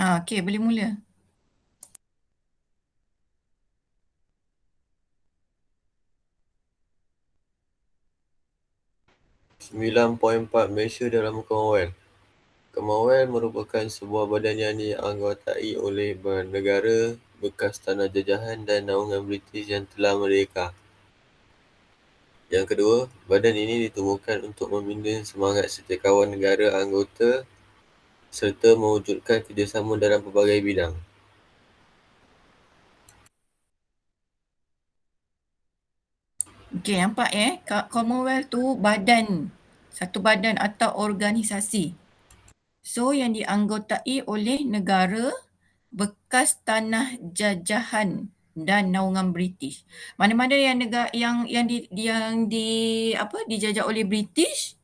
Okey, boleh mula. 9.4 Malaysia dalam Commonwealth. Commonwealth merupakan sebuah badan yang dianggotai oleh negara bekas tanah jajahan dan naungan British yang telah merdeka. Yang kedua, badan ini ditubuhkan untuk membina semangat setiakawan negara anggota serta mewujudkan kerjasama dalam pelbagai bidang. Okey, nampak Commonwealth tu badan, satu badan atau organisasi. So, yang dianggotai oleh negara bekas tanah jajahan dan naungan British. Mana-mana yang negara dijajah oleh British,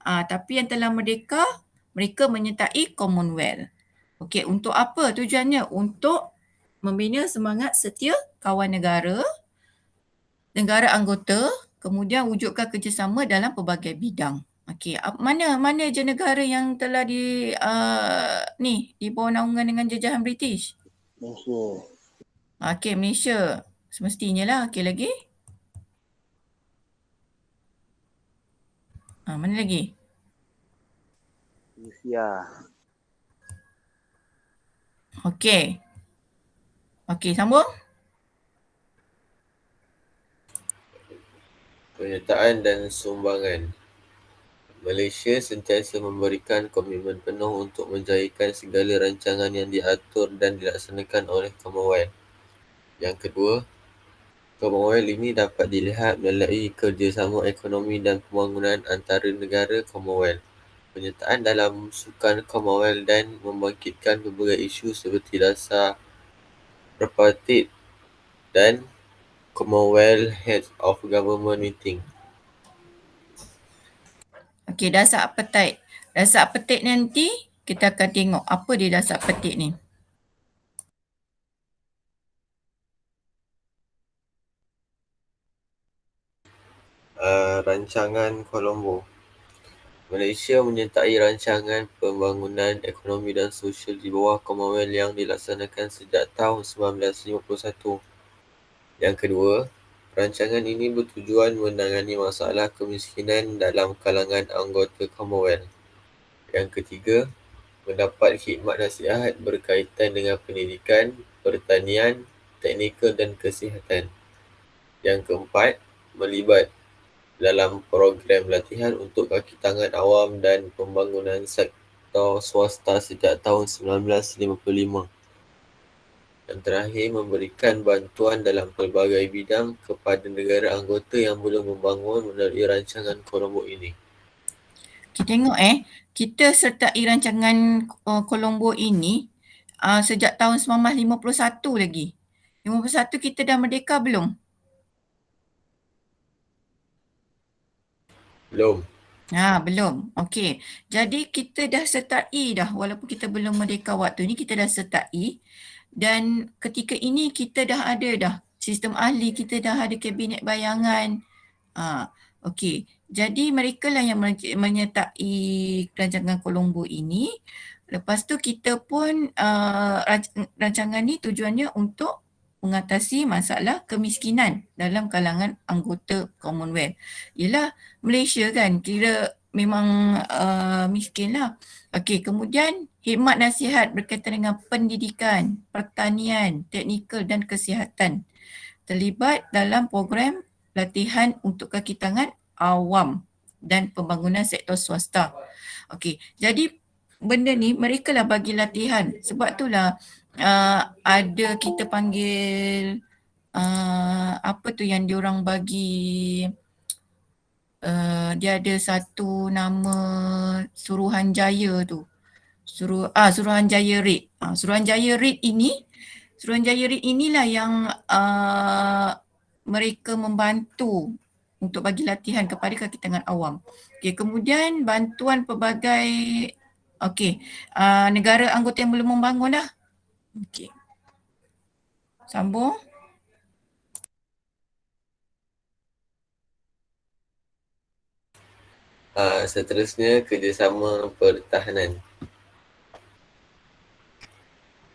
tapi yang telah merdeka, mereka menyertai Commonwealth. Okey, untuk apa tujuannya? Untuk membina semangat setia kawan negara, negara anggota, kemudian wujudkan kerjasama dalam pelbagai bidang. Okey, mana je negara yang telah di bawah naungan dengan jajahan British? Malaysia. Okey, Malaysia. Semestinya lah. Okey, lagi? Mana lagi? Rusia. Okey. Okey, sambung. Penyertaan dan sumbangan. Malaysia sentiasa memberikan komitmen penuh untuk menjayakan segala rancangan yang diatur dan dilaksanakan oleh Commonwealth. Yang kedua, Commonwealth ini dapat dilihat melalui kerjasama ekonomi dan pembangunan antara negara Commonwealth, penyertaan dalam sukan Commonwealth dan membangkitkan pelbagai isu seperti dasar tripartite dan Commonwealth Heads of Government Meeting. Okey, dasar appetite. Dasar appetite nanti kita akan tengok apa dia dasar appetite ni. Rancangan Colombo. Malaysia menyertai rancangan pembangunan ekonomi dan sosial di bawah Commonwealth yang dilaksanakan sejak tahun 1951. Yang kedua, rancangan ini bertujuan menangani masalah kemiskinan dalam kalangan anggota Commonwealth. Yang ketiga, mendapat khidmat nasihat berkaitan dengan pendidikan, pertanian, teknikal dan kesihatan. Yang keempat, melibat dalam program latihan untuk kaki tangan awam dan pembangunan sektor swasta sejak tahun 1955. Yang terakhir, memberikan bantuan dalam pelbagai bidang kepada negara anggota yang belum membangun melalui rancangan Colombo ini. Kita tengok kita sertai rancangan Colombo ini sejak tahun 1951 lagi. 51 kita dah merdeka belum? Belum. Belum. Okey. Jadi kita dah sertai dah walaupun kita belum merdeka waktu ni kita dah sertai dan ketika ini kita dah ada dah sistem ahli, kita dah ada kabinet bayangan. Okey. Jadi mereka lah yang menyertai rancangan Colombo ini. Lepas tu kita pun rancangan ni tujuannya untuk mengatasi masalah kemiskinan dalam kalangan anggota Commonwealth. Yelah, Malaysia kan kira memang miskin lah. Okey, kemudian khidmat nasihat berkaitan dengan pendidikan, pertanian, teknikal dan kesihatan. Terlibat dalam program latihan untuk kaki tangan awam dan pembangunan sektor swasta. Okey, jadi benda ni mereka lah bagi latihan. Sebab itulah ada kita panggil apa tu yang diorang bagi dia ada satu nama Suruhanjaya tu. Suruhanjaya Raid. Suruhanjaya Raid inilah yang mereka membantu untuk bagi latihan kepada kaki tangan awam. Okey, kemudian bantuan pelbagai negara anggota yang belum membangun dah. Okey. Sambung. Seterusnya, kerjasama pertahanan.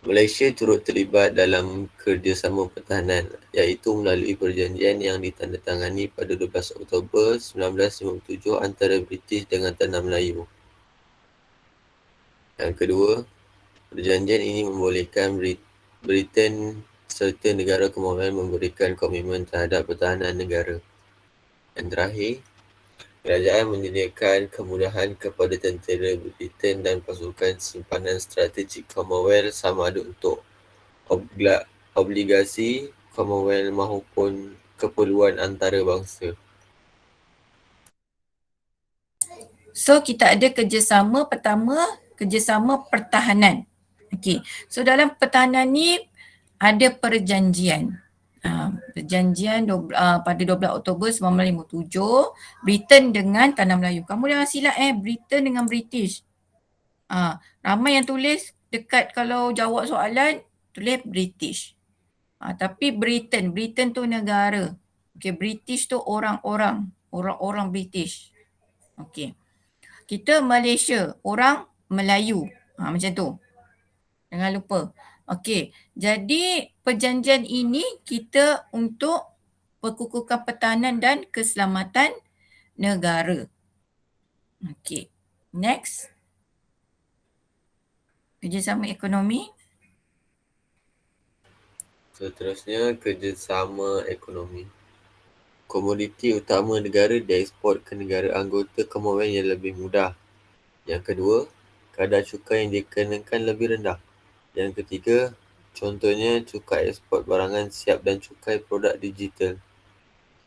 Malaysia turut terlibat dalam kerjasama pertahanan iaitu melalui perjanjian yang ditandatangani pada 12 Oktober 1957 antara British dengan Tanah Melayu. Yang kedua, perjanjian ini membolehkan Britain serta negara Commonwealth memberikan komitmen terhadap pertahanan negara. Yang terakhir, kerajaan menyediakan kemudahan kepada tentera Britain dan pasukan simpanan strategik Commonwealth sama ada untuk obligasi Commonwealth maupun keperluan antarabangsa. So kita ada kerjasama pertama, kerjasama pertahanan. Okey. So dalam pertahanan ni ada perjanjian. Perjanjian pada 12 Oktober 1957 Britain dengan Tanah Melayu. Kamu jangan silap Britain dengan British. Ramai yang tulis dekat kalau jawab soalan tulis British. Tapi Britain tu negara. Okey, British tu orang-orang British. Okey. Kita Malaysia, orang Melayu. Macam tu. Jangan lupa. Okey, jadi perjanjian ini kita untuk perkukuhan pertahanan dan keselamatan negara. Okey, next. Kerjasama ekonomi. Seterusnya, kerjasama ekonomi. Komoditi utama negara dieksport ke negara anggota Commonwealth yang lebih mudah. Yang kedua, kadar cukai yang dikenakan lebih rendah. Yang ketiga, contohnya cukai ekspor barangan siap dan cukai produk digital.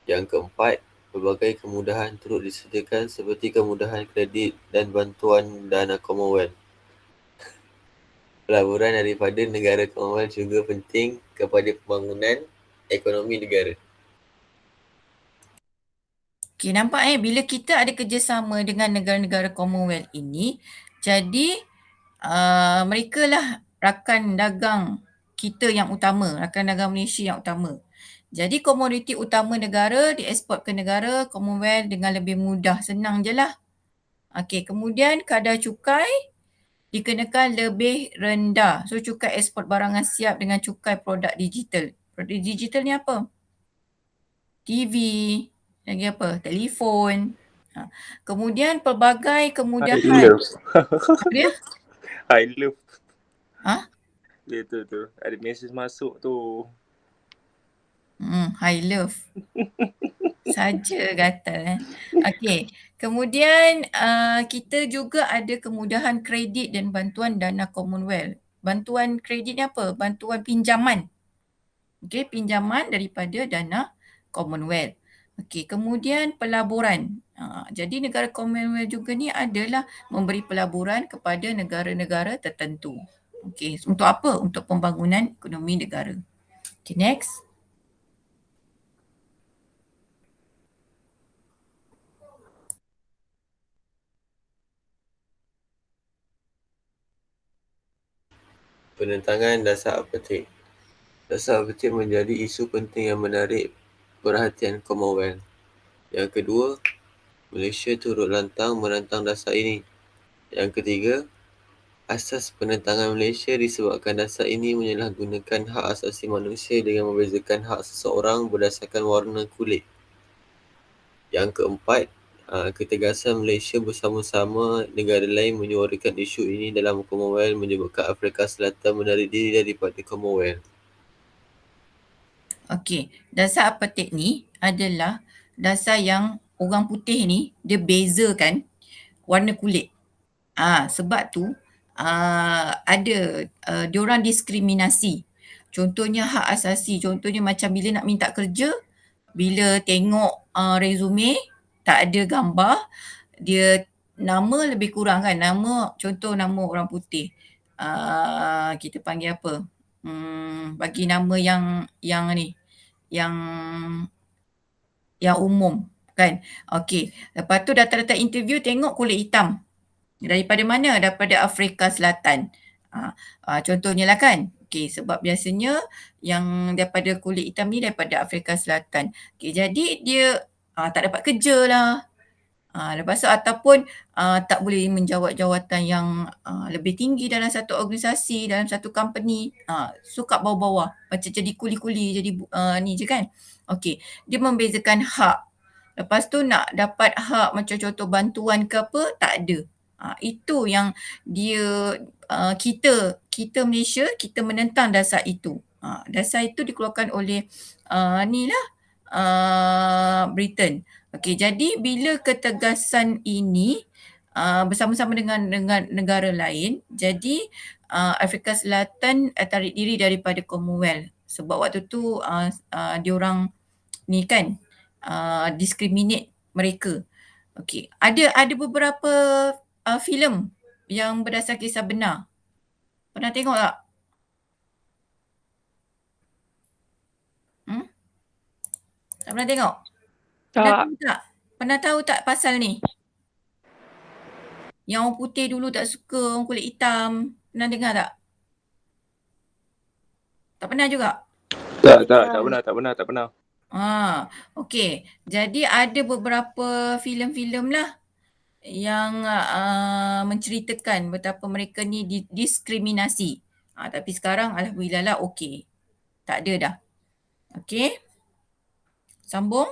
Yang keempat, pelbagai kemudahan turut disediakan seperti kemudahan kredit dan bantuan dana Commonwealth. Pelaburan daripada negara Commonwealth juga penting kepada pembangunan ekonomi negara. Okey, nampak bila kita ada kerjasama dengan negara-negara Commonwealth ini, jadi mereka lah rakan dagang kita yang utama, rakan dagang Malaysia yang utama. Jadi komoditi utama negara dieksport ke negara Commonwealth dengan lebih mudah, senang je lah. Okey, kemudian kadar cukai dikenakan lebih rendah. So cukai ekspor barangan siap dengan cukai produk digital. Produk digital ni apa? TV, lagi apa? Telefon. Kemudian pelbagai kemudahan. I love. Dia? I love. Dia tu. Ada mesej masuk tu. I love. Saja gatal. Okey. Kemudian kita juga ada kemudahan kredit dan bantuan dana Commonwealth. Bantuan kredit ni apa? Bantuan pinjaman. Okey, pinjaman daripada dana Commonwealth. Okey, kemudian pelaburan. Jadi negara Commonwealth juga ni adalah memberi pelaburan kepada negara-negara tertentu. Okey, untuk apa? Untuk pembangunan ekonomi negara. Okay, next. Penentangan dasar apartheid. Dasar apartheid menjadi isu penting yang menarik perhatian Commonwealth. Yang kedua, Malaysia turut lantang menentang dasar ini. Yang ketiga, asas penentangan Malaysia disebabkan dasar ini menyalahgunakan hak asasi manusia dengan membezakan hak seseorang berdasarkan warna kulit. Yang keempat, ketegasan Malaysia bersama-sama negara lain menyuarakan isu ini dalam Commonwealth menyebabkan Afrika Selatan menarik diri daripada Commonwealth. Okey, dasar apartheid ni adalah dasar yang orang putih ni dia bezakan warna kulit. Sebab tu ada diorang diskriminasi. Contohnya hak asasi, contohnya macam bila nak minta kerja, bila tengok resume tak ada gambar, dia nama lebih kurang kan, contoh nama orang putih. Kita panggil apa? Bagi nama yang ni, yang umum kan. Okey, lepas tu data-data interview tengok kulit hitam. Daripada mana? Daripada Afrika Selatan. Contohnya lah kan. Okey, sebab biasanya yang daripada kulit hitam ni daripada Afrika Selatan. Okey, jadi dia tak dapat kerja lah. Lepas tu ataupun tak boleh menjawat jawatan yang lebih tinggi dalam satu organisasi, dalam satu company. So kat bawah-bawah macam jadi kuli-kuli, jadi ni je kan. Okey, dia membezakan hak. Lepas tu nak dapat hak macam contoh bantuan ke apa, tak ada. Itu yang dia kita Malaysia, kita menentang dasar itu. Dasar itu dikeluarkan oleh Britain. Okey, jadi bila ketegasan ini bersama-sama dengan negara lain, jadi Afrika Selatan tarik diri daripada Commonwealth sebab waktu tu diorang ni kan discriminate mereka. Okey, ada beberapa filem yang berdasar kisah benar. Pernah tengok tak? Tak pernah tengok? Pernah Tak. tahu tak? Pernah tahu tak pasal ni? Yang orang putih dulu tak suka orang kulit hitam. Pernah dengar tak? Tak pernah juga? Tak pernah. Okey. Jadi ada beberapa filem-filem lah yang menceritakan betapa mereka ni diskriminasi. Tapi sekarang alhamdulillah lah okey. Tak ada dah. Okey. Sambung.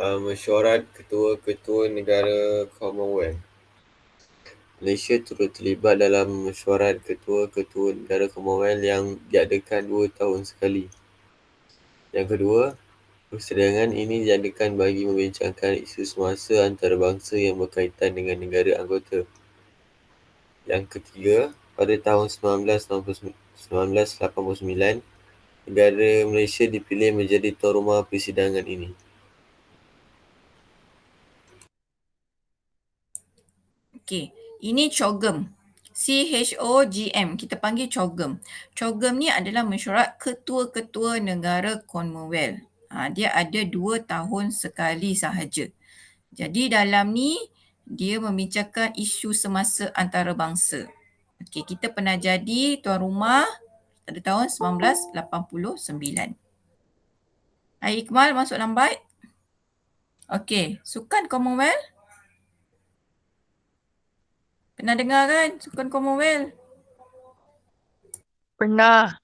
Mesyuarat ketua-ketua negara Commonwealth. Malaysia turut terlibat dalam mesyuarat ketua-ketua negara Commonwealth yang diadakan 2 tahun sekali. Yang kedua, persidangan ini diadakan bagi membincangkan isu semasa antarabangsa yang berkaitan dengan negara anggota. Yang ketiga, pada tahun 1989, negara Malaysia dipilih menjadi tuan rumah persidangan ini. Okey, ini CHOGM. CHOGM, kita panggil CHOGM. CHOGM ni adalah mesyuarat ketua-ketua negara Commonwealth. Dia ada 2 tahun sekali sahaja. Jadi dalam ni, dia membincangkan isu semasa antarabangsa. Okey, kita pernah jadi tuan rumah pada tahun 1989. Hai Iqmal, masuk lambat. Okey, Sukan Commonwealth. Pernah dengar kan Sukan Commonwealth? Pernah.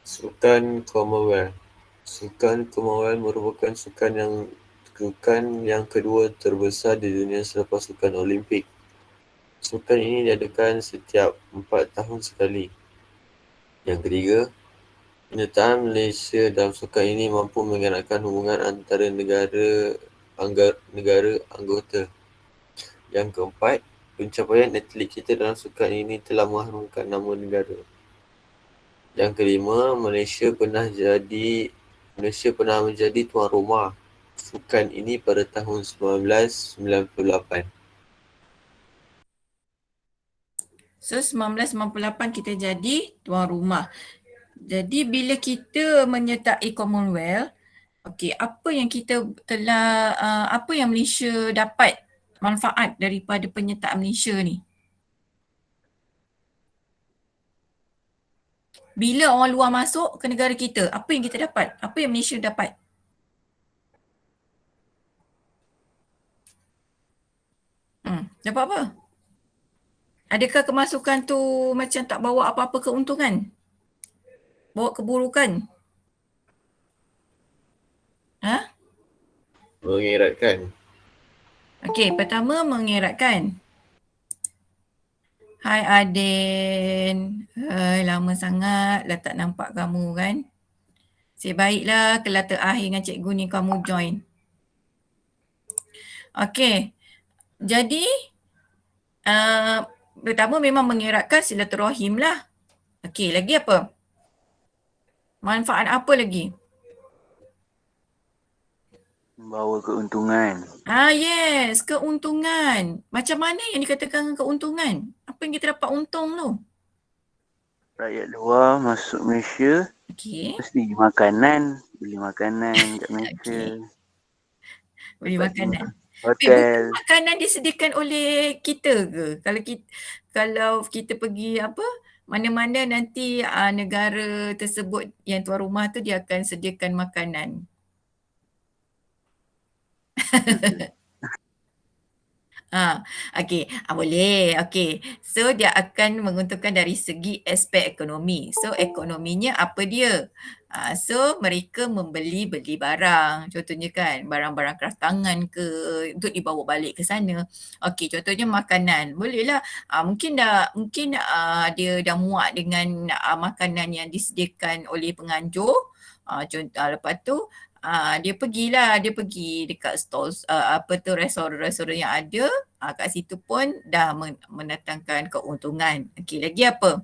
Sukan Commonwealth. Sukan Commonwealth merupakan sukan yang kedua terbesar di dunia selepas Sukan Olimpik. Sukan ini diadakan setiap 4 tahun sekali. Yang ketiga, penyertaan Malaysia dalam sukan ini mampu menggerakkan hubungan antara negara anggota. Yang keempat, pencapaian atlet kita dalam sukan ini telah mengharumkan nama negara. Yang kelima, Malaysia pernah menjadi tuan rumah sukan ini pada tahun 1998. So 1998 kita jadi tuan rumah. Jadi bila kita menyertai Commonwealth, okey, apa yang Malaysia dapat manfaat daripada penyertaan Malaysia ni? Bila orang luar masuk ke negara kita, apa yang kita dapat? Apa yang Malaysia dapat? Dapat apa? Adakah kemasukan tu macam tak bawa apa-apa keuntungan? Bawa keburukan? Mengeratkan. Okey, pertama mengeratkan. Hai Aden. Lama sangat dah tak nampak kamu kan. Sebaiklah kelas terakhir dengan cikgu ni kamu join. Okey. Jadi pertama memang mengeratkan silaturahim lah. Okey, lagi apa? Manfaat apa lagi? Membawa keuntungan. Yes, keuntungan. Macam mana yang dikatakan keuntungan? Apa yang kita dapat untung tu? Rakyat luar masuk Malaysia, Okey. mesti beli makanan kat Malaysia. Beli makanan. Hotel. Makanan disediakan oleh kita ke? Kalau kita pergi mana-mana nanti negara tersebut yang tuan rumah tu dia akan sediakan makanan. Okey, boleh. Okey. So dia akan menguntungkan dari segi aspek ekonomi. So ekonominya apa dia? So mereka beli barang. Contohnya kan barang-barang kraftangan ke untuk dibawa balik ke sana. Okey, contohnya makanan. Bolehlah. Mungkin dia dah muak dengan makanan yang disediakan oleh penganjur. Lepas tu dia pergi dekat stall restoran-restoran yang ada, kat situ pun dah mendatangkan keuntungan. Okey, lagi apa?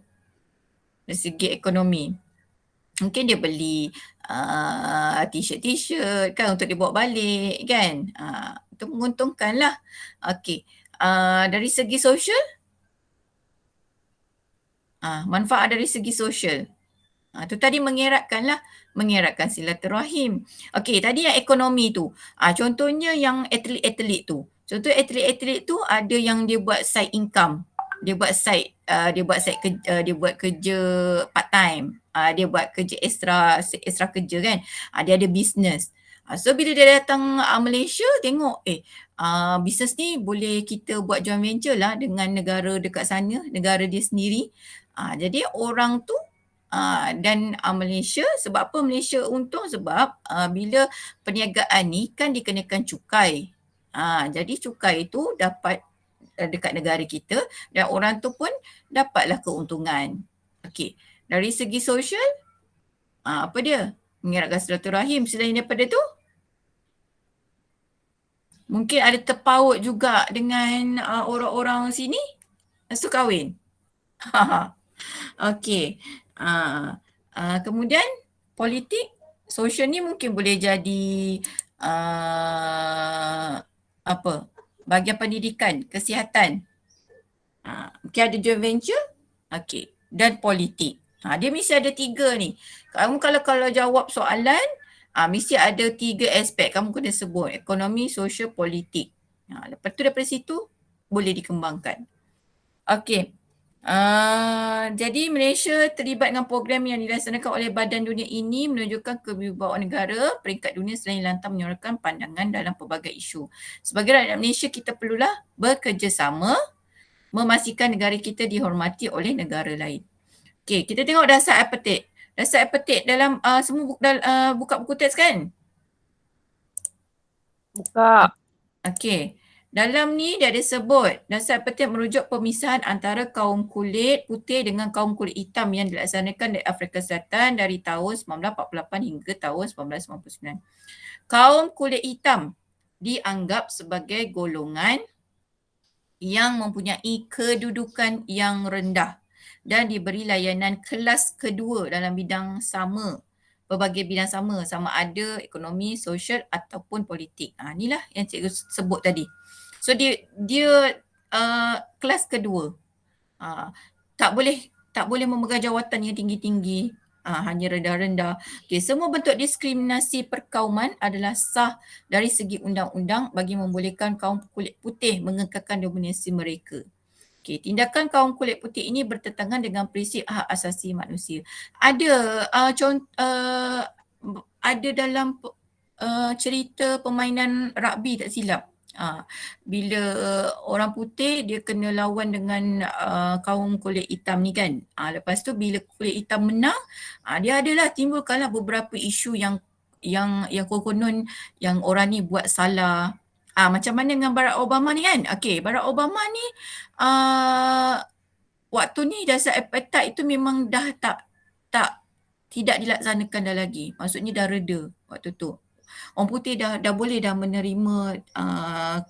Dari segi ekonomi. Mungkin dia beli t-shirt kan untuk dibawa balik kan. Itu menguntungkan lah. Okey. Dari segi sosial, manfaat dari segi sosial. Tu tadi mengeratkan silaturahim. Okey, tadi yang ekonomi tu. Contohnya yang atlet-atlet tu. Contoh atlet-atlet tu ada yang dia buat side income. Dia buat kerja part time. Dia buat kerja extra kerja kan. Dia ada business. So bila dia datang Malaysia tengok bisnes ni boleh kita buat joint venture lah dengan negara dekat sana, negara dia sendiri. Jadi orang tu dan Malaysia, sebab apa Malaysia untung? Sebab bila perniagaan ni kan dikenakan cukai. Jadi cukai itu dapat dekat negara kita dan orang tu pun dapatlah keuntungan. Okey, dari segi sosial, apa dia? Mengeratkan silaturahim. Selain daripada tu, mungkin ada terpaut juga dengan orang-orang sini. Lepas tu kahwin. Okey. Kemudian politik, sosial ni mungkin boleh jadi bahagian pendidikan, kesihatan. Mungkin ada joint venture. Okey. Dan politik. Dia mesti ada 3 ni. Kamu kalau jawab soalan, mesti ada 3 aspek kamu kena sebut. Ekonomi, sosial, politik. Lepas tu daripada situ boleh dikembangkan. Okey. Jadi Malaysia terlibat dengan program yang dilaksanakan oleh Badan Dunia ini menunjukkan kewibawaan negara peringkat dunia selain lantang menyuarakan pandangan dalam pelbagai isu. Sebagai rakyat Malaysia, kita perlulah bekerjasama memastikan negara kita dihormati oleh negara lain. Okey, kita tengok dasar apartheid. Dasar apartheid dalam semua buka buku teks kan? Buka. Okey. Dalam ni dia ada sebut dasar apartheid merujuk pemisahan antara kaum kulit putih dengan kaum kulit hitam yang dilaksanakan di Afrika Selatan dari tahun 1948 hingga tahun 1999. Kaum kulit hitam dianggap sebagai golongan yang mempunyai kedudukan yang rendah dan diberi layanan kelas kedua dalam bidang sama, berbagai bidang sama ada ekonomi, sosial ataupun politik. Inilah yang cikgu sebut tadi. So dia kelas kedua. Tak boleh memegang jawatan yang tinggi-tinggi, hanya rendah-rendah. Okey, semua bentuk diskriminasi perkauman adalah sah dari segi undang-undang bagi membolehkan kaum kulit putih mengekalkan dominasi mereka. Okey, tindakan kaum kulit putih ini bertentangan dengan prinsip hak asasi manusia. Ada dalam cerita permainan rugby tak silap. Bila orang putih dia kena lawan dengan kaum kulit hitam ni kan. Lepas tu bila kulit hitam menang, dia adalah timbulkanlah beberapa isu yang konon yang orang ni buat salah. Macam mana dengan Barack Obama ni kan? Okey, Barack Obama ni waktu ni dasar apartheid itu memang dah tidak dilaksanakan dah lagi. Maksudnya dah reda waktu tu. Orang putih dah boleh dah menerima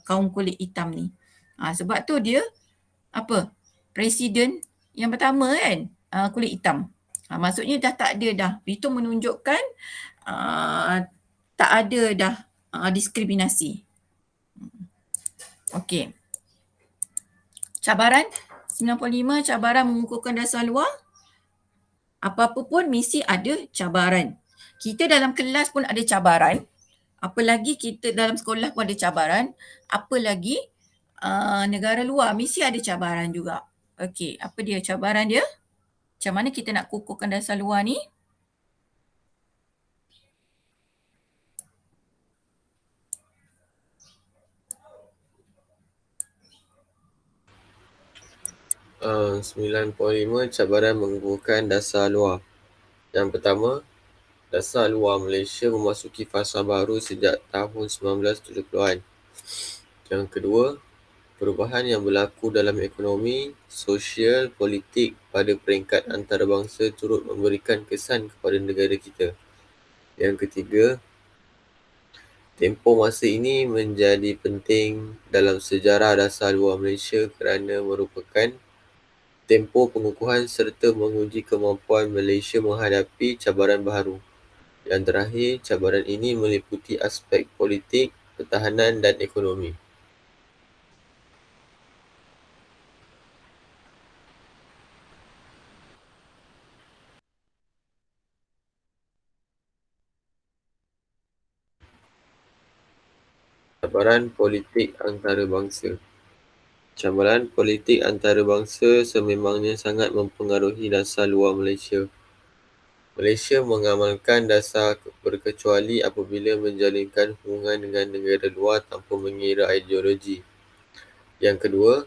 kaum kulit hitam ni. Sebab tu dia presiden yang pertama kan kulit hitam. Maksudnya dah tak ada dah. Itu menunjukkan tak ada dah diskriminasi. Okey. Cabaran 95, cabaran mengukuhkan dasar luar. Apa-apa pun mesti ada cabaran. Kita dalam kelas pun ada cabaran. Apa lagi kita dalam sekolah pun ada cabaran, apa lagi negara luar mesti ada cabaran juga. Okey, apa dia cabaran dia? Macam mana kita nak kukuhkan dasar luar ni? Uh, 9.5 cabaran mengukuhkan dasar luar. Yang pertama, dasar luar Malaysia memasuki fasa baru sejak tahun 1970-an. Yang kedua, perubahan yang berlaku dalam ekonomi, sosial, politik pada peringkat antarabangsa turut memberikan kesan kepada negara kita. Yang ketiga, tempoh masa ini menjadi penting dalam sejarah dasar luar Malaysia kerana merupakan tempoh pengukuhan serta menguji kemampuan Malaysia menghadapi cabaran baharu. Yang terakhir, cabaran ini meliputi aspek politik, pertahanan dan ekonomi. Cabaran politik antarabangsa. Cabaran politik antarabangsa sememangnya sangat mempengaruhi dasar luar Malaysia. Malaysia mengamalkan dasar berkecuali apabila menjalinkan hubungan dengan negara luar tanpa mengira ideologi. Yang kedua,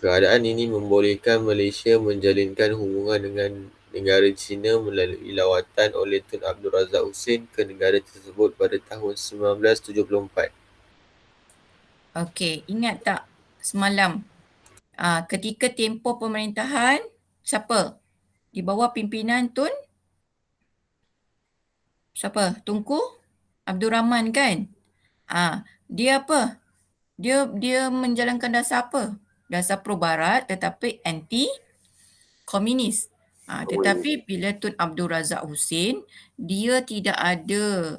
keadaan ini membolehkan Malaysia menjalinkan hubungan dengan negara China melalui lawatan oleh Tun Abdul Razak Husin ke negara tersebut pada tahun 1974. Okey, ingat tak semalam ketika tempoh pemerintahan siapa? Di bawah pimpinan siapa? Tunku Abdul Rahman kan? Dia apa? Dia menjalankan dasar apa? Dasar pro-barat tetapi anti komunis. Tetapi bila Tun Abdul Razak Husin, dia tidak ada,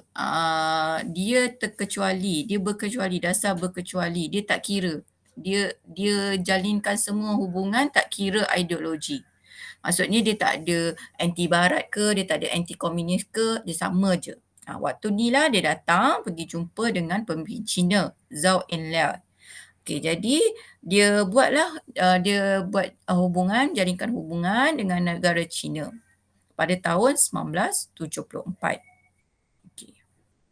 dia terkecuali, dia berkecuali, dasar berkecuali, dia tak kira. Dia jalinkan semua hubungan tak kira ideologi. Maksudnya dia tak ada anti barat ke, dia tak ada anti komunis ke, dia sama je. Waktu ni lah dia datang pergi jumpa dengan pemimpin Cina, Zhou Enlai. Okey, jadi dia buat hubungan, jalinkan hubungan dengan negara China pada tahun 1974. Okey.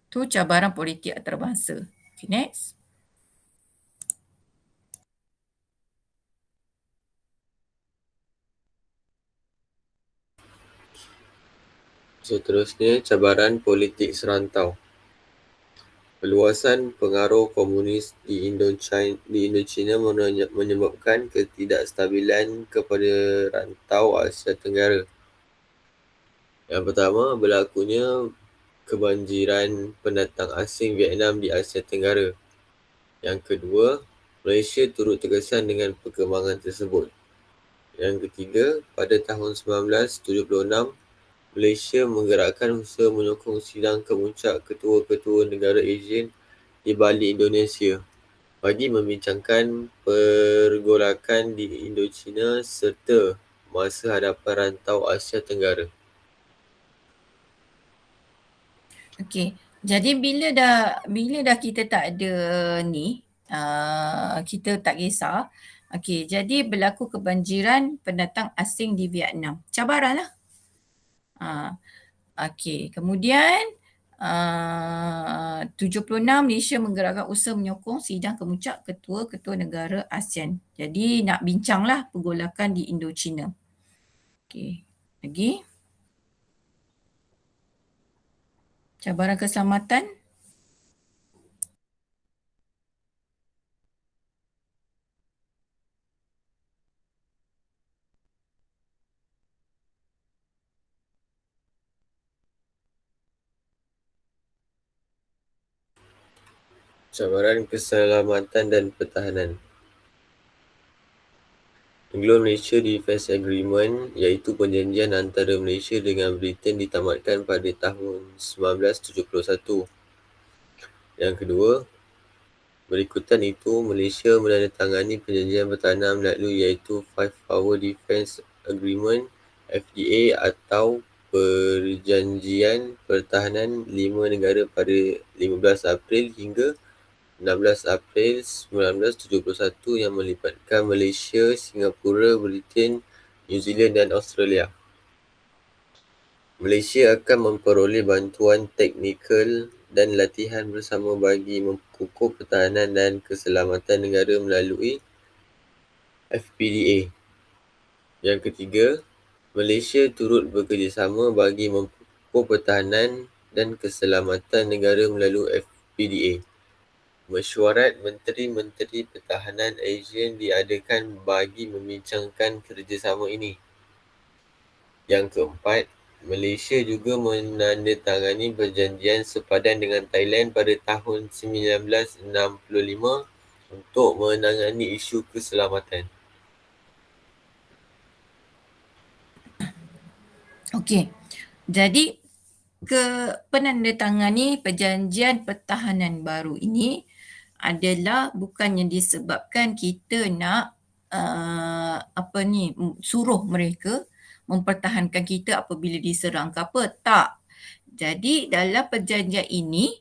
Tu cabaran politik antarabangsa. Okay, next. Seterusnya, cabaran politik serantau. Perluasan pengaruh komunis di Indochina menyebabkan ketidakstabilan kepada rantau Asia Tenggara. Yang pertama, berlakunya kebanjiran pendatang asing Vietnam di Asia Tenggara. Yang kedua, Malaysia turut terkesan dengan perkembangan tersebut. Yang ketiga, pada tahun 1976, Malaysia menggerakkan usaha menyokong sidang kemuncak ketua-ketua negara ASEAN di Bali, Indonesia bagi membincangkan pergolakan di Indochina serta masa hadapan rantau Asia Tenggara. Okey. Jadi bila dah kita tak ada ni, kita tak kisah. Okey, jadi berlaku kebanjiran pendatang asing di Vietnam. Cabaran lah. Okey, kemudian 76 Malaysia menggerakkan usaha menyokong sidang kemuncak ketua-ketua negara ASEAN. Jadi nak bincanglah pergolakan di Indochina. Okey, lagi. Cabaran keselamatan. Cabaran keselamatan dan pertahanan. Anglo-Malaysia Defence Agreement iaitu perjanjian antara Malaysia dengan Britain ditamatkan pada tahun 1971. Yang kedua, berikutan itu Malaysia menandatangani perjanjian pertahanan melalui iaitu Five Power Defence Agreement FDA atau Perjanjian Pertahanan 5 negara pada 15 April hingga 16 April 1971 yang melibatkan Malaysia, Singapura, Britain, New Zealand dan Australia. Malaysia akan memperoleh bantuan teknikal dan latihan bersama bagi memperkukuh pertahanan dan keselamatan negara melalui FPDA. Yang ketiga, Malaysia turut bekerjasama bagi memperkukuh pertahanan dan keselamatan negara melalui FPDA. Mesyuarat Menteri-Menteri Pertahanan ASEAN diadakan bagi membincangkan kerjasama ini. Yang keempat, Malaysia juga menandatangani perjanjian sepadan dengan Thailand pada tahun 1965 untuk menangani isu keselamatan. Okey. Jadi penandatangani perjanjian pertahanan baru ini adalah bukannya disebabkan kita nak suruh mereka mempertahankan kita apabila diserang ke apa. Tak. Jadi dalam perjanjian ini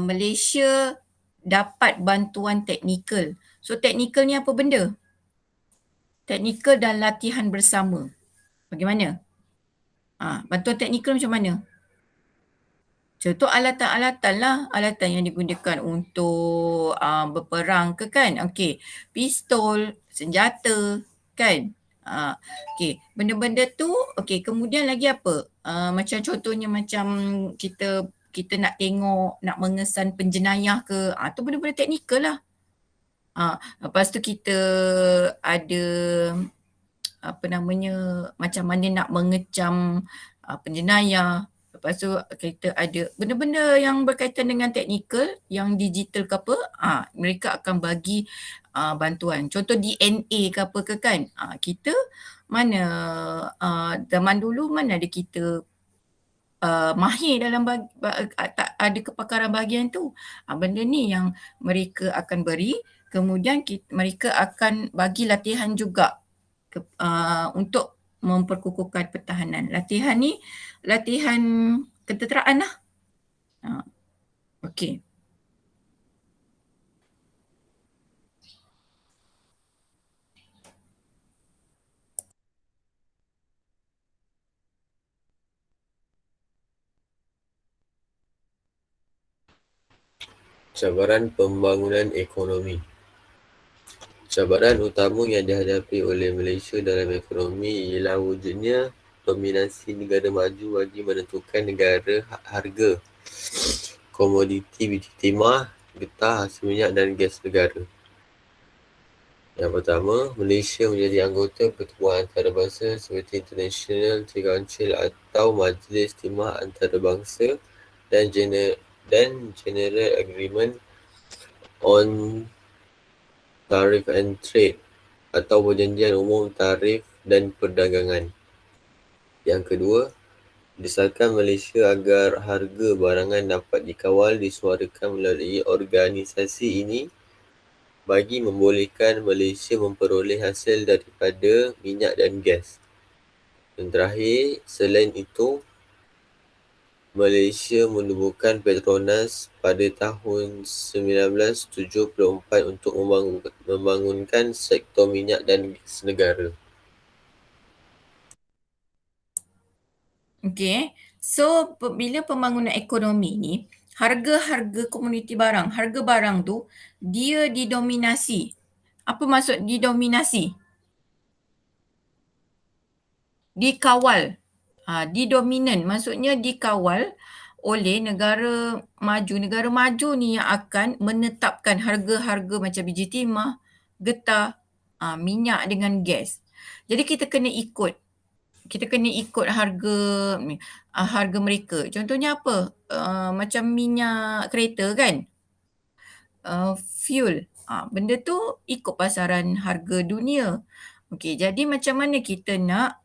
Malaysia dapat bantuan teknikal. So teknikal ni apa benda? Teknikal dan latihan bersama. Bagaimana? Bantuan teknikal macam mana? Contoh alatan-alatan lah, alatan yang digunakan untuk berperang ke kan. Okey, pistol, senjata kan. Okey, benda-benda tu, okey, kemudian lagi apa? Macam contohnya macam kita nak tengok, nak mengesan penjenayah ke, tu benda-benda teknikal lah. Lepas tu kita ada macam mana nak mengecam penjenayah. Lepas tu kita ada benda-benda yang berkaitan dengan teknikal, yang digital ke apa, mereka akan bagi bantuan. Contoh DNA ke apa ke kan. Kita mana zaman dulu mana ada kita mahir dalam tak ada kepakaran bahagian tu. Benda ni yang mereka akan beri, kemudian mereka akan bagi latihan juga untuk memperkukuhkan pertahanan. Latihan ni latihan ketenteraan lah. Okey. Cabaran pembangunan ekonomi. Cabaran utama yang dihadapi oleh Malaysia dalam ekonomi ialah wujudnya dominasi negara maju bagi menentukan harga komoditi biji timah, getah, hasil minyak dan gas negara. Yang pertama, Malaysia menjadi anggota pertubuhan antarabangsa seperti International Trade Council atau Majlis Timah Antarabangsa dan General Agreement on Tariff and Trade atau Perjanjian Umum Tarif dan Perdagangan. Yang kedua, desakan Malaysia agar harga barangan dapat dikawal disuarakan melalui organisasi ini bagi membolehkan Malaysia memperoleh hasil daripada minyak dan gas. Dan terakhir, selain itu, Malaysia menubuhkan Petronas pada tahun 1974 untuk membangunkan sektor minyak dan gas negara. Okey. So bila pembangunan ekonomi ni, harga-harga komoditi barang, harga barang tu dia didominasi. Apa maksud didominasi? Dikawal. Didominan maksudnya dikawal oleh negara maju. Negara maju ni yang akan menetapkan harga-harga macam biji timah, getah, minyak dengan gas. Jadi kita kena ikut harga mereka. Contohnya apa? Macam minyak kereta kan? Fuel. Benda tu ikut pasaran harga dunia. Okey, jadi macam mana kita nak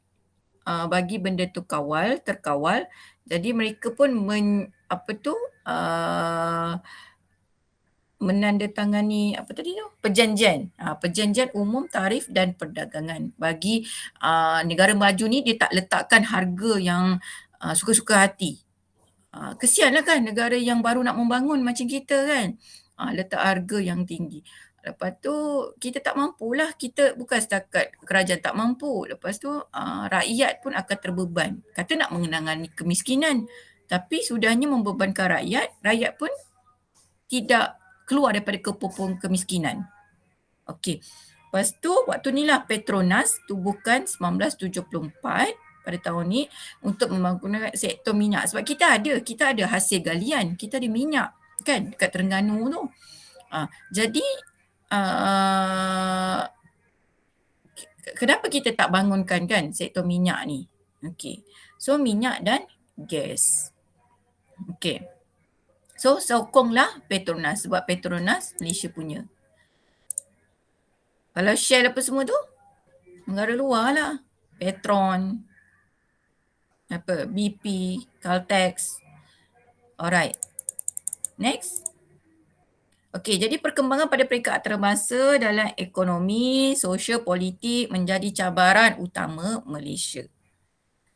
bagi benda tu terkawal. Jadi mereka pun menandatangani apa tadi tu? Perjanjian. Perjanjian umum tarif dan perdagangan. Bagi negara maju ni dia tak letakkan harga yang suka-suka hati. Kesianlah kan negara yang baru nak membangun macam kita kan. Letak harga yang tinggi. Lepas tu kita tak mampulah, kita bukan setakat kerajaan tak mampu. Lepas tu rakyat pun akan terbeban. Kata nak mengenangani kemiskinan. Tapi sudahnya membebankan rakyat pun tidak keluar daripada kepupung kemiskinan. Okey. Lepas tu waktu ni lah Petronas tubuhkan 1974 pada tahun ni untuk membangun sektor minyak. Sebab kita ada hasil galian, kita ada minyak kan dekat Terengganu tu. Jadi kenapa kita tak bangunkan kan sektor minyak ni? Okey. So minyak dan gas. Okey. So sokonglah Petronas sebab Petronas Malaysia punya. Kalau Shell apa semua tu, negara luar lah. Petron, BP, Caltex. Alright. Next. Okey, jadi perkembangan pada peringkat antarabangsa dalam ekonomi, sosial, politik menjadi cabaran utama Malaysia.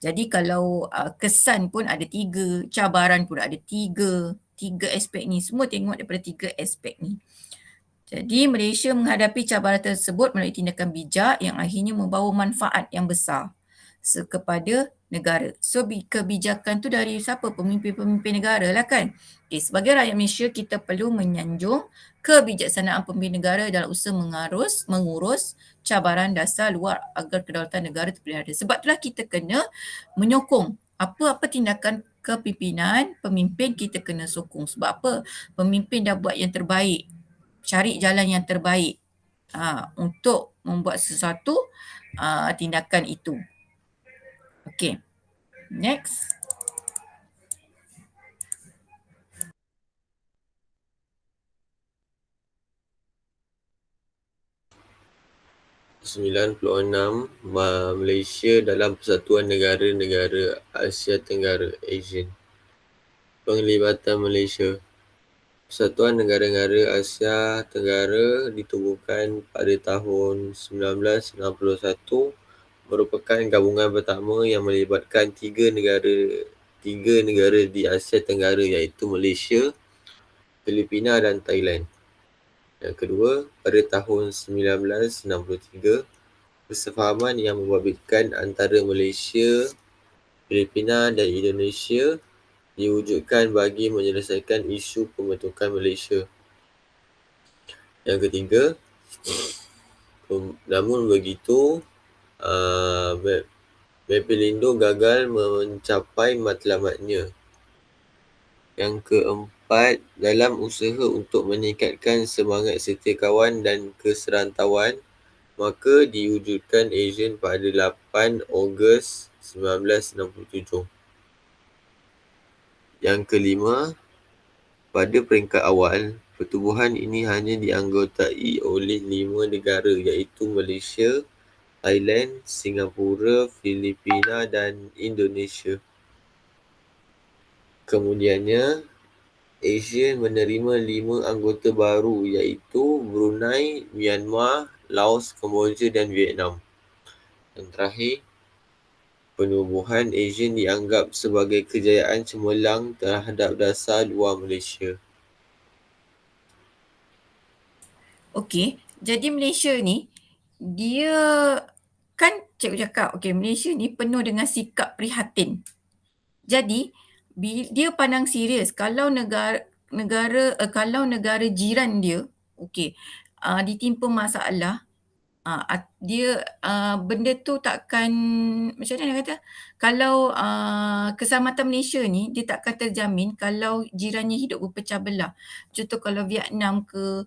Jadi kalau kesan pun ada 3, cabaran pun ada 3 aspek ni. Semua tengok daripada 3 aspek ni. Jadi Malaysia menghadapi cabaran tersebut melalui tindakan bijak yang akhirnya membawa manfaat yang besar kepada negara. So kebijakan tu dari siapa? Pemimpin-pemimpin negara lah kan. Okay, sebagai rakyat Malaysia kita perlu menyanjung kebijaksanaan pemimpin negara dalam usaha mengurus cabaran dasar luar agar kedaulatan negara terpelihara. Sebab itulah kita kena menyokong apa-apa tindakan kepimpinan, pemimpin kita kena sokong. Sebab apa? Pemimpin dah buat yang terbaik. Cari jalan yang terbaik untuk membuat sesuatu tindakan itu. Okay, next. Malaysia dalam Persatuan Negara-Negara Asia Tenggara (ASEAN). Penglibatan Malaysia. Persatuan Negara-Negara Asia Tenggara ditubuhkan pada tahun 1961 merupakan gabungan pertama yang melibatkan tiga negara di Asia Tenggara iaitu Malaysia, Filipina dan Thailand. Yang kedua, pada tahun 1963, persefahaman yang membabitkan antara Malaysia, Filipina dan Indonesia diwujudkan bagi menyelesaikan isu pembentukan Malaysia. Yang ketiga, namun begitu, Mapelindo gagal mencapai matlamatnya. Yang keempat, dalam usaha untuk meningkatkan semangat setiakawan dan keserantauan, maka diwujudkan ASEAN pada 8 Ogos 1967. Yang kelima, pada peringkat awal, pertubuhan ini hanya dianggotai oleh 5 negara iaitu Malaysia, Thailand, Singapura, Filipina dan Indonesia. Kemudiannya, ASEAN menerima 5 anggota baru iaitu Brunei, Myanmar, Laos, Kemboja dan Vietnam. Yang terakhir, penubuhan ASEAN dianggap sebagai kejayaan cemerlang terhadap dasar luar Malaysia. Okey, jadi Malaysia ni dia kan cikgu cakap Malaysia ni penuh dengan sikap prihatin. Jadi dia pandang serius kalau negara jiran dia ditimpa masalah, dia benda tu takkan, macam mana kata, kalau keselamatan Malaysia ni dia takkan terjamin kalau jirannya hidup berpecah belah. Contoh kalau Vietnam ke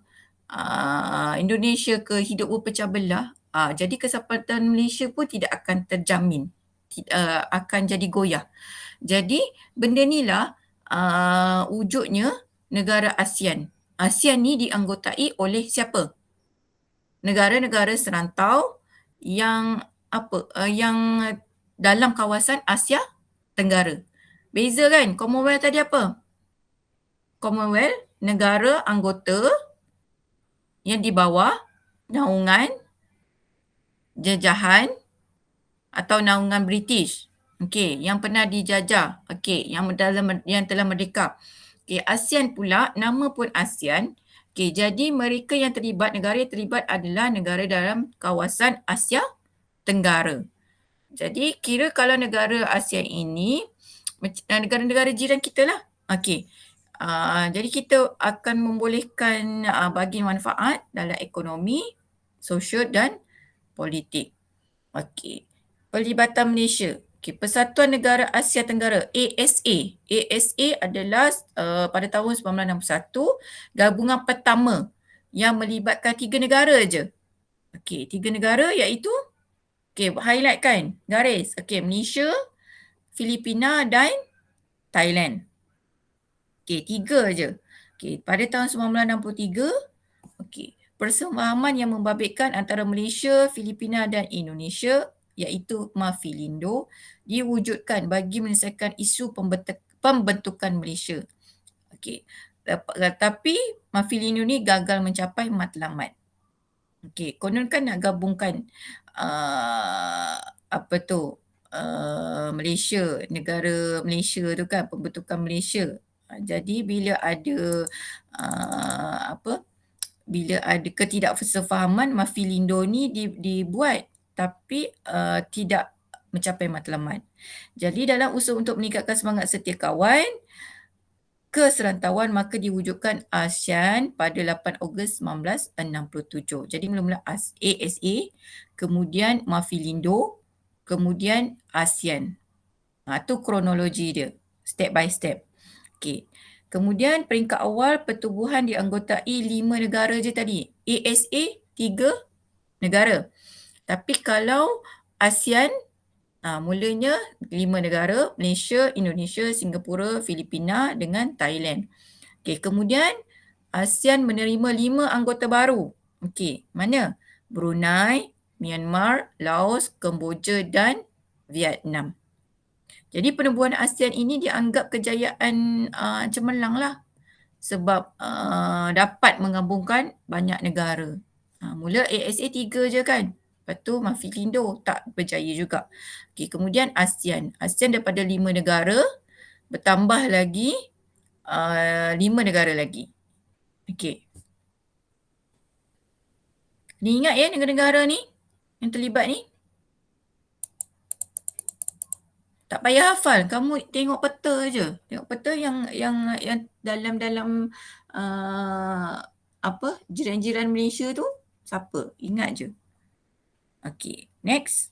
Indonesia ke hidup berpecah belah, jadi keselamatan Malaysia pun tidak akan terjamin, akan jadi goyah. Jadi benda ni lah wujudnya negara ASEAN. ASEAN ni dianggotai oleh siapa? Negara-negara serantau yang yang dalam kawasan Asia Tenggara. Beza kan? Commonwealth tadi apa? Commonwealth negara anggota yang di bawah naungan jajahan atau naungan British. Okey, yang pernah dijajah. Okey, yang telah merdeka. Okey, ASEAN pula, nama pun ASEAN. Okey, jadi mereka yang terlibat, negara yang terlibat adalah negara dalam kawasan Asia Tenggara. Jadi kira kalau negara ASEAN ini negara-negara jiran kita lah. Okey. Jadi kita akan membolehkan bagi manfaat dalam ekonomi, sosial dan politik. Okey. Pelibatan Malaysia. Okey, Persatuan Negara Asia Tenggara ASA. ASA adalah pada tahun 1961 gabungan pertama yang melibatkan 3 negara je. Okey, 3 negara iaitu highlight kan, garis. Okey, Malaysia, Filipina dan Thailand. Okey, 3 je. Okey, pada tahun 1963, persefahaman yang membabitkan antara Malaysia, Filipina dan Indonesia iaitu Mafilindo diwujudkan bagi menyelesaikan isu pembentukan Malaysia. Okey. Tapi Mafilindo ni gagal mencapai matlamat. Okey, konon kan nak gabungkan Malaysia, negara Malaysia tu kan, pembentukan Malaysia. Jadi bila ada bila ada ketidaksefahaman, Mafilindo ni dibuat tapi tidak mencapai matlamat. Jadi dalam usaha untuk meningkatkan semangat setia kawan keserantauan, maka diwujudkan ASEAN pada 8 Ogos 1967. Jadi mula-mula ASA, kemudian Mafilindo, kemudian ASEAN. Itu kronologi dia, step by step. Okey. Kemudian peringkat awal pertubuhan dianggotai 5 negara je tadi. ASA 3 negara. Tapi kalau ASEAN, mulanya 5 negara, Malaysia, Indonesia, Singapura, Filipina dengan Thailand. Okey, kemudian ASEAN menerima 5 anggota baru. Okey, mana? Brunei, Myanmar, Laos, Kemboja dan Vietnam. Jadi penubuhan ASEAN ini dianggap kejayaan cemerlang lah sebab dapat menggabungkan banyak negara. Mula ASA 3 je kan. Lepas tu Mafilindo tak berjaya juga. Okey, kemudian ASEAN. ASEAN daripada 5 negara bertambah lagi 5 negara lagi. Okey. Ni ingat ya negara-negara ni yang terlibat ni? Tak payah hafal, kamu tengok peta je. Tengok peta yang dalam jiran-jiran Malaysia tu siapa? Ingat je. Okey, next.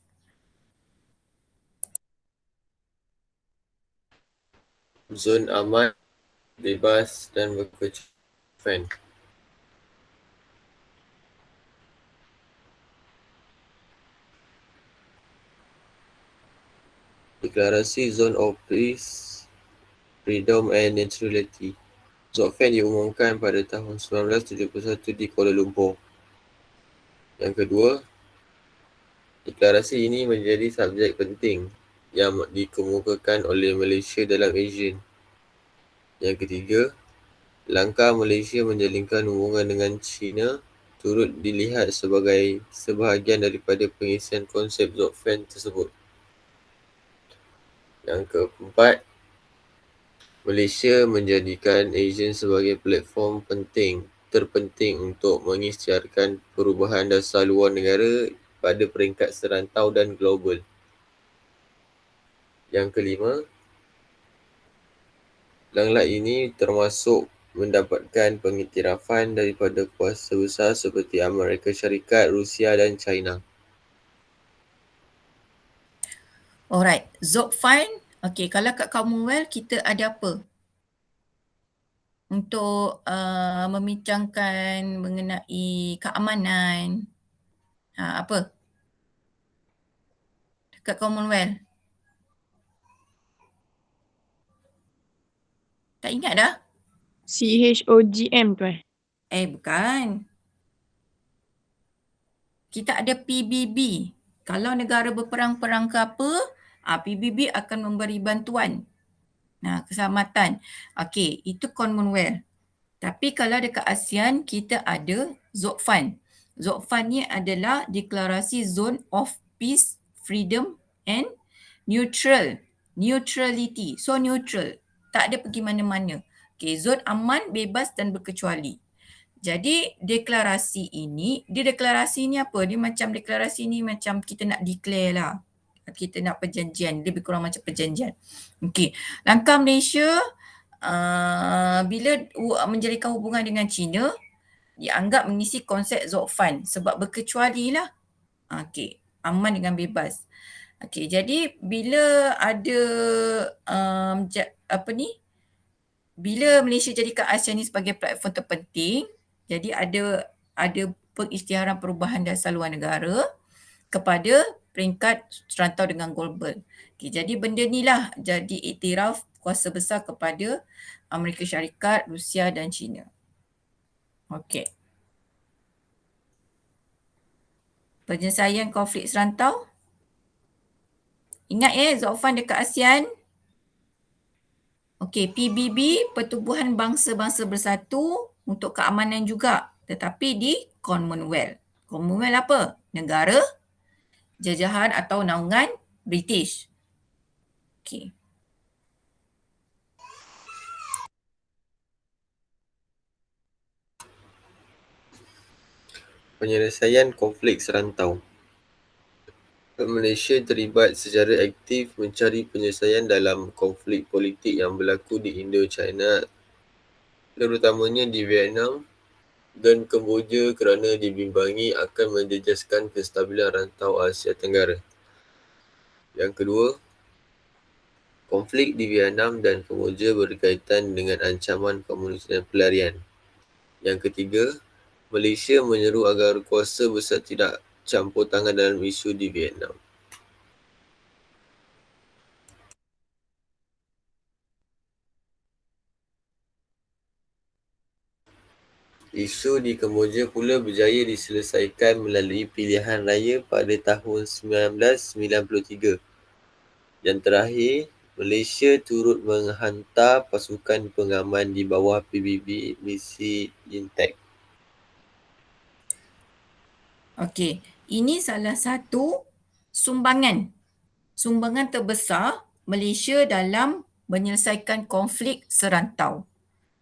Zon aman, bebas dan berkecukupan. Deklarasi Zone of Peace, Freedom and Neutrality. ZOFEN diumumkan pada tahun 1971 di Kuala Lumpur. Yang kedua, deklarasi ini menjadi subjek penting yang dikemukakan oleh Malaysia dalam ASEAN. Yang ketiga, langkah Malaysia menjalinkan hubungan dengan China turut dilihat sebagai sebahagian daripada pengisian konsep ZOFEN tersebut. Yang keempat, Malaysia menjadikan ASEAN sebagai platform terpenting untuk mengisytiharkan perubahan dasar luar negara pada peringkat serantau dan global. Yang kelima, langkah ini termasuk mendapatkan pengiktirafan daripada kuasa besar seperti Amerika Syarikat, Rusia dan China. Alright, ZOFEN. Okey, kalau kat Commonwealth kita ada apa? Untuk membincangkan mengenai keamanan. Apa? Dekat Commonwealth. Tak ingat dah? CHOGM tu Bukan. Kita ada PBB. Kalau negara berperang-perang ke apa, PBB akan memberi bantuan. Keselamatan. Okey, itu Commonwealth. Tapi kalau dekat ASEAN, kita ada ZOFAN. ZOFAN ni adalah Deklarasi Zone of Peace, Freedom and Neutrality. So neutral. Tak ada pergi mana-mana. Okay, zon aman, bebas dan berkecuali. Jadi deklarasi ini, deklarasi ni apa? Dia macam deklarasi ni macam kita nak declare lah. Kita nak perjanjian, lebih kurang macam perjanjian. Okey, langkah Malaysia bila menjalinkan hubungan dengan China, dianggap mengisi konsep ZOFAN sebab berkecuali lah. Okey, aman dengan bebas. Okey, jadi bila ada bila Malaysia jadikan ASEAN ni sebagai platform terpenting, jadi ada pengisytiharan perubahan dasar luar negara kepada peringkat serantau dengan global. Okay, jadi benda ni lah jadi iktiraf kuasa besar kepada Amerika Syarikat, Rusia dan China. Okey. Penyelesaian konflik serantau. Ingat ZOFAN dekat ASEAN. Okey, PBB, Pertubuhan Bangsa-Bangsa Bersatu untuk keamanan juga, tetapi di Commonwealth. Commonwealth apa? Negara jajahan atau naungan British. Okey. Penyelesaian konflik serantau. Malaysia terlibat secara aktif mencari penyelesaian dalam konflik politik yang berlaku di Indo-China, terutamanya di Vietnam dan Kemboja kerana dibimbangi akan menjejaskan kestabilan rantau Asia Tenggara. Yang kedua, konflik di Vietnam dan Kemboja berkaitan dengan ancaman komunis dan pelarian. Yang ketiga, Malaysia menyeru agar kuasa besar tidak campur tangan dalam isu di Vietnam. Isu di Kemboja pula berjaya diselesaikan melalui pilihan raya pada tahun 1993. Dan terakhir, Malaysia turut menghantar pasukan pengaman di bawah PBB misi Intact. Okey, ini salah satu sumbangan terbesar Malaysia dalam menyelesaikan konflik serantau.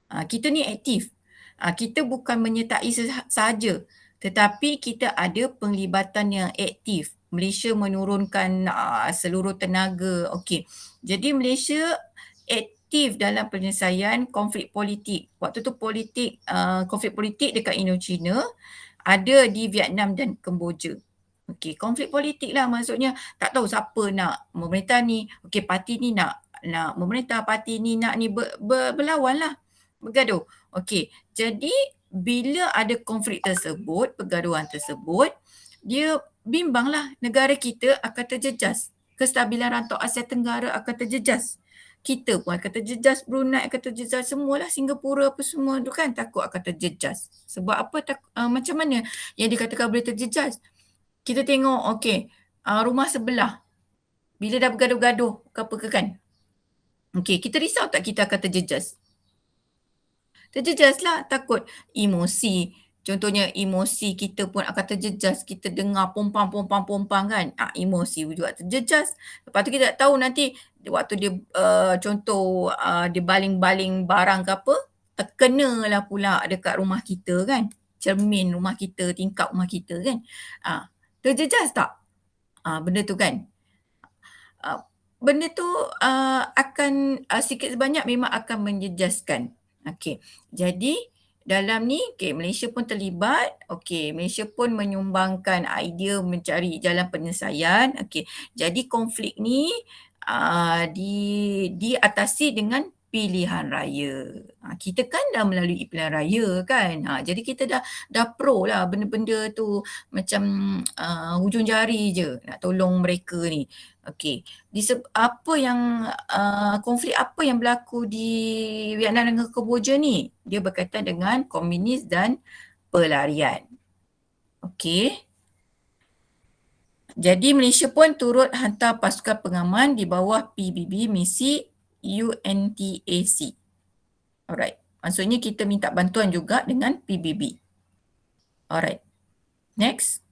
Kita ni aktif. Kita bukan menyertai sahaja, tetapi kita ada penglibatan yang aktif. Malaysia menurunkan seluruh tenaga. Okey. Jadi Malaysia aktif dalam penyelesaian konflik politik. Waktu tu konflik politik dekat Indo-China ada di Vietnam dan Kemboja. Okey, konflik politik lah, maksudnya tak tahu siapa nak memerintah ni. Okey, parti ni nak memerintah, parti ni nak ni berlawan lah, bergaduh. Okey, jadi bila ada konflik tersebut, pergaduhan tersebut, dia bimbang lah negara kita akan terjejas. Kestabilan rantau Asia Tenggara akan terjejas. Kita pun akan terjejas, Brunei akan terjejas, semualah Singapura apa semua tu kan takut akan terjejas. Sebab apa macam mana yang dikatakan boleh terjejas? Kita tengok okey, rumah sebelah bila dah bergaduh-gaduh ke apa ke kan. Okey, kita risau tak kita akan terjejas? Terjejas lah, takut emosi. Contohnya emosi kita pun akan terjejas. Kita dengar pompang kan. Emosi juga terjejas. Lepas tu kita tak tahu nanti waktu dia dia baling-baling barang ke apa, terkenalah pula dekat rumah kita kan. Cermin rumah kita, tingkap rumah kita kan. Terjejas tak? Benda tu kan. Benda tu akan sikit sebanyak memang akan menjejaskan. Okey. Jadi dalam ni Malaysia pun terlibat. Okey, Malaysia pun menyumbangkan idea mencari jalan penyelesaian. Okey. Jadi konflik ni diatasi dengan pilihan raya. Kita kan dah melalui pilihan raya kan. Jadi kita dah pro lah benda-benda tu macam hujung jari je nak tolong mereka ni. Okey. Konflik apa yang berlaku di Vietnam dengan Kemboja ni? Dia berkaitan dengan komunis dan pelarian. Okey. Jadi Malaysia pun turut hantar pasukan pengaman di bawah PBB misi UNTAC. Alright. Maksudnya kita minta bantuan juga dengan PBB. Alright. Next.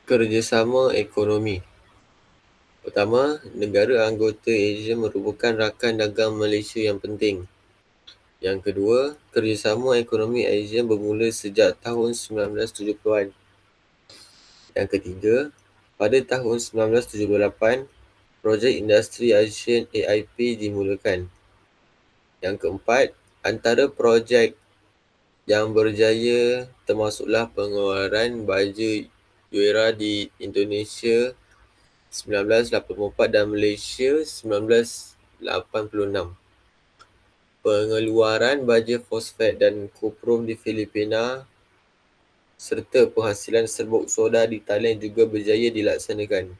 Kerjasama ekonomi. Pertama, negara anggota ASEAN merupakan rakan dagang Malaysia yang penting. Yang kedua, kerjasama ekonomi ASEAN bermula sejak tahun 1970-an. Yang ketiga, pada tahun 1978, projek industri ASEAN AIP dimulakan. Yang keempat, antara projek yang berjaya termasuklah pengeluaran baja UERA di Indonesia 1984 dan Malaysia 1986. Pengeluaran baja fosfat dan kuprum di Filipina serta penghasilan serbuk soda di Thailand juga berjaya dilaksanakan.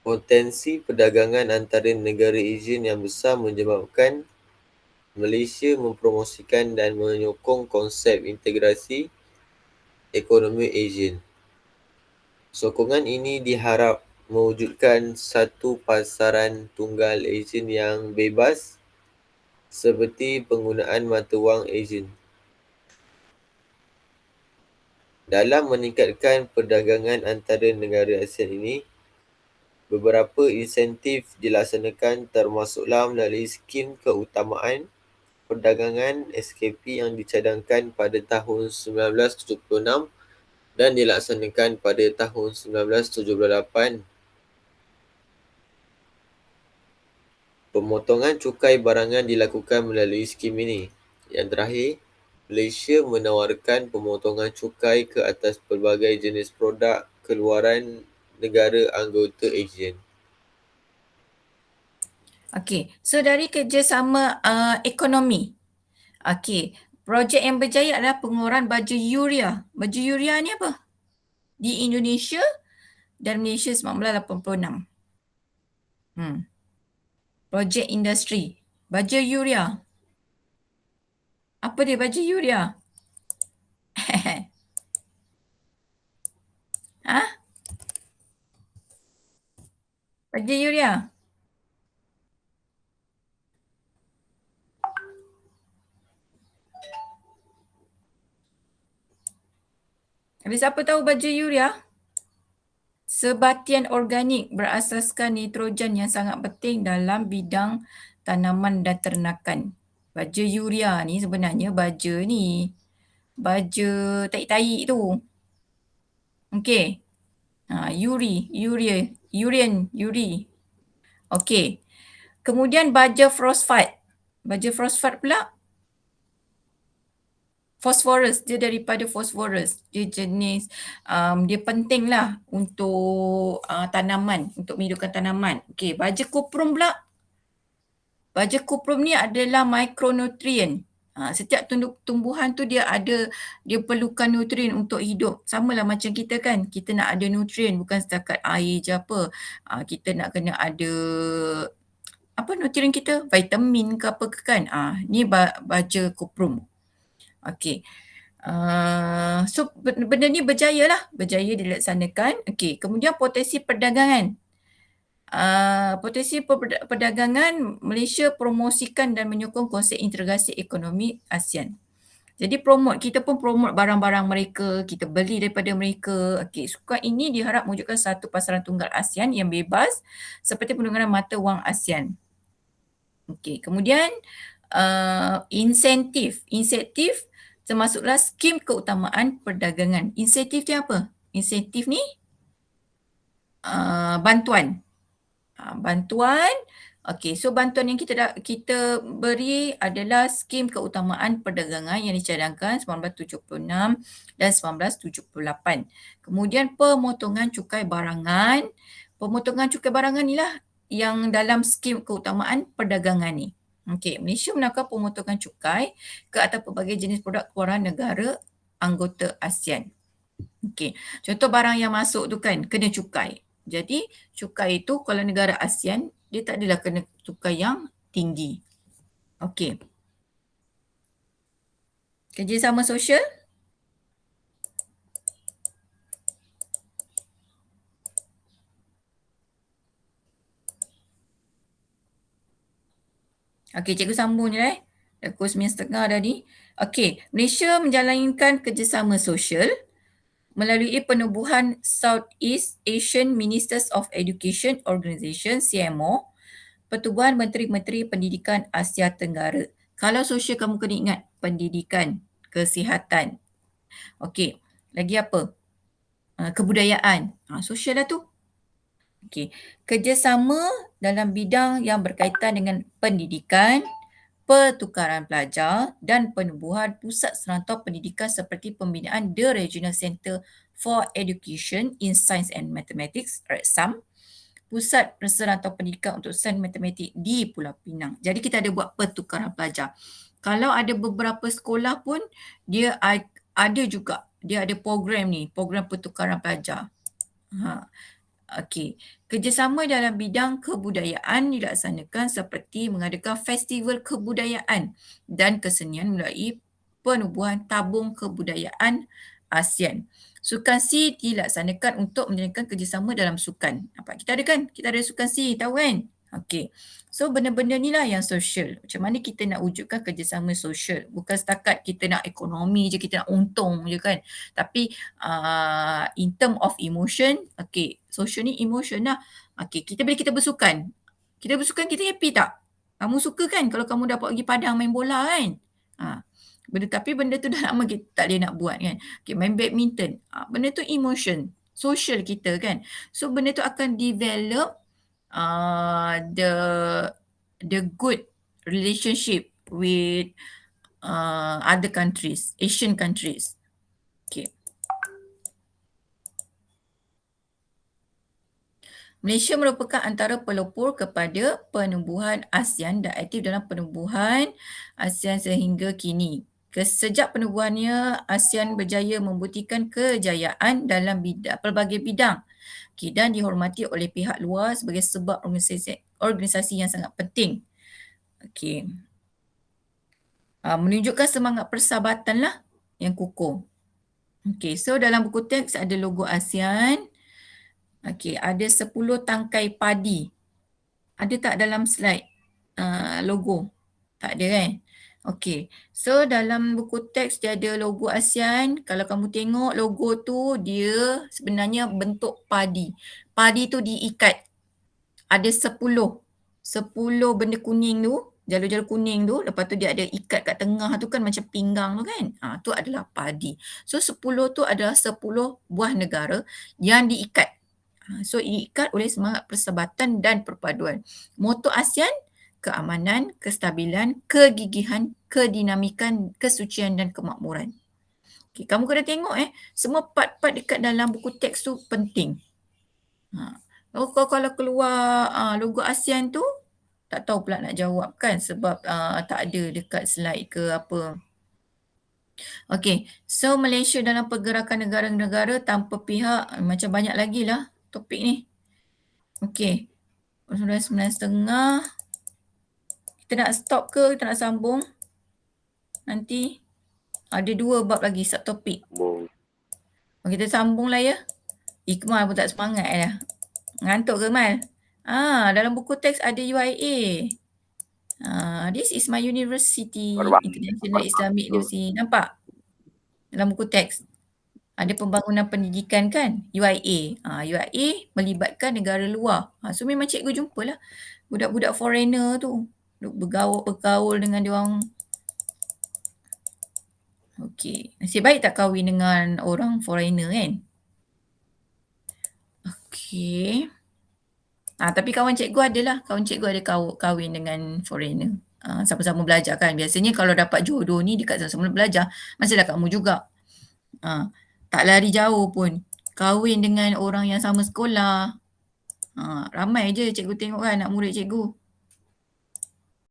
Potensi perdagangan antara negara ASEAN yang besar menyebabkan Malaysia mempromosikan dan menyokong konsep integrasi ekonomi ASEAN. Sokongan ini diharap mewujudkan satu pasaran tunggal ASEAN yang bebas seperti penggunaan mata wang ASEAN. Dalam meningkatkan perdagangan antara negara ASEAN ini, beberapa insentif dilaksanakan termasuklah melalui skim keutamaan perdagangan SKP yang dicadangkan pada tahun 1976 dan dilaksanakan pada tahun 1978. Pemotongan cukai barangan dilakukan melalui skim ini. Yang terakhir, Malaysia menawarkan pemotongan cukai ke atas pelbagai jenis produk keluaran negara anggota ASEAN. Okey, so dari kerjasama ekonomi. Okey, projek yang berjaya adalah pengeluaran baju urea. Baju urea ni apa? Di Indonesia dan Malaysia 1986. Projek industri. Baju urea. Apa dia baju urea? Ha? Baju urea. Ada siapa tahu baju urea? Sebatian organik berasaskan nitrogen yang sangat penting dalam bidang tanaman dan ternakan. Baja urea ni sebenarnya baja ni. Baja tahi-tahi tu. Okey. Uri. Okey. Kemudian baja fosfat. Baja fosfat pula fosforus, dia daripada fosforus. Dia jenis, dia penting lah untuk tanaman, untuk menghidupkan tanaman. Okey, baja kuprum pula. Baja kuprum ni adalah micronutrient. Setiap tumbuhan tu dia perlukan nutrien untuk hidup. Sama lah macam kita kan, kita nak ada nutrien bukan setakat air je apa. Kita nak kena ada apa nutrien kita, vitamin ke apa ke kan. Ni baja kuprum. Okey. So benda ni berjaya dilaksanakan. Okey, kemudian potensi perdagangan. Potensi perdagangan, Malaysia promosikan dan menyokong konsep integrasi ekonomi ASEAN. Jadi kita pun promote barang-barang mereka, kita beli daripada mereka. Okey, sukan ini diharap mewujudkan satu pasaran tunggal ASEAN yang bebas seperti penggunaan mata wang ASEAN. Okey, kemudian insentif termasuklah skim keutamaan perdagangan. Insentif ni apa? Insentif ni bantuan. Bantuan. Okey, so bantuan yang kita beri adalah skim keutamaan perdagangan yang dicadangkan 1976 dan 1978. Kemudian pemotongan cukai barangan. Pemotongan cukai barangan inilah yang dalam skim keutamaan perdagangan ni. Okey, Malaysia melakukan pemotongan cukai ke atas pelbagai jenis produk keluaran negara anggota ASEAN. Okey, contoh barang yang masuk tu kan kena cukai. Jadi cukai itu kalau negara ASEAN dia tak adalah kena cukai yang tinggi. Okey. Kerjasama sosial. Okey, cikgu sambung je dah pukul 9.30 dah ni. Okey, Malaysia menjalankan kerjasama sosial melalui penubuhan Southeast Asian Ministers of Education Organisation CMO, Pertubuhan Menteri-Menteri Pendidikan Asia Tenggara. Kalau sosial kamu kena ingat pendidikan, kesihatan. Okey, lagi apa? Kebudayaan. Sosial dah tu. Okey, kerjasama dalam bidang yang berkaitan dengan pendidikan, pertukaran pelajar dan penubuhan pusat serantau pendidikan seperti pembinaan The Regional Centre for Education in Science and Mathematics, RECSAM, Pusat Serantau Pendidikan untuk Sains Matematik di Pulau Pinang. Jadi kita ada buat pertukaran pelajar. Kalau ada beberapa sekolah pun dia ada juga, dia ada program ni, program pertukaran pelajar. Okey, kerjasama dalam bidang kebudayaan dilaksanakan seperti mengadakan festival kebudayaan dan kesenian melalui penubuhan tabung kebudayaan ASEAN. Sukan C dilaksanakan untuk menjalankan kerjasama dalam sukan. Nampak kita ada kan? Kita ada sukan C, tahu kan? Okey. So benda-benda ni lah yang sosial. Macam mana kita nak wujudkan kerjasama sosial. Bukan setakat kita nak ekonomi je, kita nak untung je kan. Tapi in term of emotion, okey, social ni emotion lah. Okey, bila kita bersukan. Kita bersukan, kita happy tak? Kamu suka kan kalau kamu dapat pergi padang main bola kan? Tapi benda tu dah lama kita tak boleh nak buat kan. Okay, main badminton. Benda tu emotion, social kita kan. So benda tu akan develop the good relationship with other countries, Asian countries. Okay. Malaysia merupakan antara pelopor kepada penubuhan ASEAN dan aktif dalam penubuhan ASEAN sehingga kini. Sejak penubuhannya, ASEAN berjaya membuktikan kejayaan dalam pelbagai bidang dan dihormati oleh pihak luar sebagai sebab organisasi yang sangat penting. Okay. Menunjukkan semangat persahabatan lah yang kukuh. Okay, so dalam buku teks ada logo ASEAN. Okey, ada 10 tangkai padi. Ada tak dalam slide logo? Tak ada kan? Okey, so dalam buku teks dia ada logo ASEAN. Kalau kamu tengok logo tu dia sebenarnya bentuk padi. Padi tu diikat. Ada 10 benda kuning tu, jalur-jalur kuning tu. Lepas tu dia ada ikat kat tengah tu kan macam pinggang tu kan. Tu adalah padi. So 10 tu adalah 10 buah negara yang diikat. So diikat oleh semangat persahabatan dan perpaduan. Moto ASEAN, keamanan, kestabilan, kegigihan, kedinamikan, kesucian dan kemakmuran. Okay, kamu kena tengok semua part-part dekat dalam buku teks tu penting. Kalau keluar logo ASEAN tu, tak tahu pula nak jawab kan sebab tak ada dekat slide ke apa. Okay, so Malaysia dalam pergerakan negara-negara tanpa pihak, macam banyak lagi lah topik ni. Okay, sudah 9.30. Kita nak stop ke kita nak sambung? Nanti ada 2 bab lagi subtopik. Kita sambung lah ya. Ikmal pun tak semangat dah. Ngantuk ke Mal? Dalam buku teks ada UIA. This is my university, International Islamic University. Nampak? Dalam buku teks. Ada pembangunan pendidikan kan, UIA. UIA melibatkan negara luar. So memang cikgu jumpalah budak-budak foreigner tu. Bergaul dengan diorang. Okey. Nasib baik tak kahwin dengan orang foreigner kan. Okey. Tapi kawan cikgu adalah. Kawan cikgu ada kahwin dengan foreigner. Sama-sama belajar kan. Biasanya kalau dapat jodoh ni dekat sama-sama belajar, masihlah kamu juga. Tak lari jauh pun. Kahwin dengan orang yang sama sekolah. Ramai je cikgu tengok kan anak murid cikgu.